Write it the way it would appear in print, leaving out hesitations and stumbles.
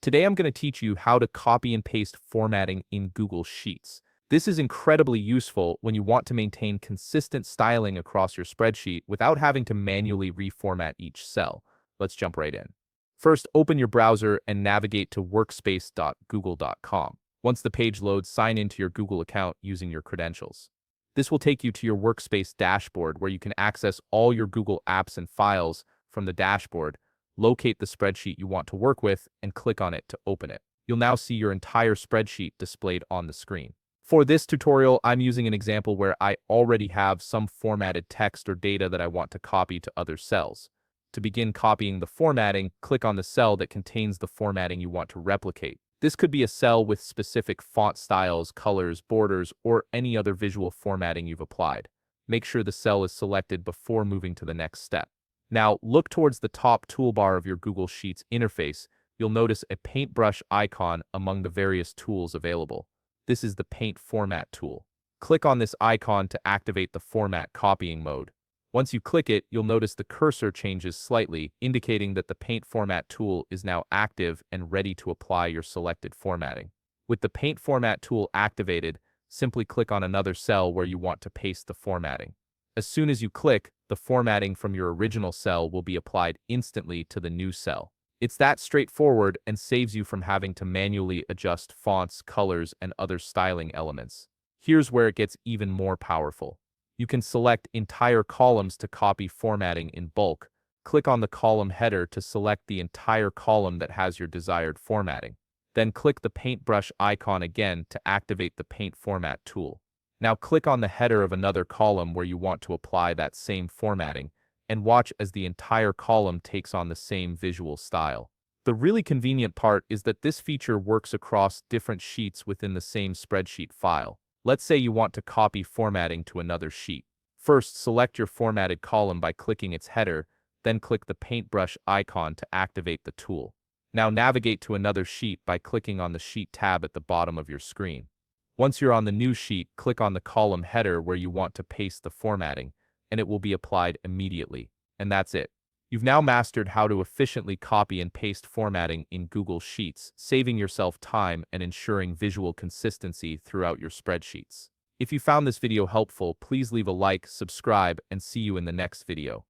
Today I'm going to teach you how to copy and paste formatting in Google Sheets. This is incredibly useful when you want to maintain consistent styling across your spreadsheet without having to manually reformat each cell. Let's jump right in. First, open your browser and navigate to workspace.google.com. Once the page loads, sign into your Google account using your credentials. This will take you to your Workspace dashboard where you can access all your Google apps and files from the dashboard. Locate the spreadsheet you want to work with and click on it to open it. You'll now see your entire spreadsheet displayed on the screen. For this tutorial, I'm using an example where I already have some formatted text or data that I want to copy to other cells. To begin copying the formatting, click on the cell that contains the formatting you want to replicate. This could be a cell with specific font styles, colors, borders, or any other visual formatting you've applied. Make sure the cell is selected before moving to the next step. Now, look towards the top toolbar of your Google Sheets interface. You'll notice a paintbrush icon among the various tools available. This is the Paint Format tool. Click on this icon to activate the format copying mode. Once you click it, you'll notice the cursor changes slightly, indicating that the Paint Format tool is now active and ready to apply your selected formatting. With the Paint Format tool activated, simply click on another cell where you want to paste the formatting. As soon as you click, the formatting from your original cell will be applied instantly to the new cell. It's that straightforward and saves you from having to manually adjust fonts, colors, and other styling elements. Here's where it gets even more powerful. You can select entire columns to copy formatting in bulk. Click on the column header to select the entire column that has your desired formatting. Then click the paintbrush icon again to activate the Paint Format tool. Now click on the header of another column where you want to apply that same formatting, and watch as the entire column takes on the same visual style. The really convenient part is that this feature works across different sheets within the same spreadsheet file. Let's say you want to copy formatting to another sheet. First, select your formatted column by clicking its header, then click the paintbrush icon to activate the tool. Now navigate to another sheet by clicking on the Sheet tab at the bottom of your screen. Once you're on the new sheet, click on the column header where you want to paste the formatting, and it will be applied immediately. And that's it. You've now mastered how to efficiently copy and paste formatting in Google Sheets, saving yourself time and ensuring visual consistency throughout your spreadsheets. If you found this video helpful, please leave a like, subscribe, and see you in the next video.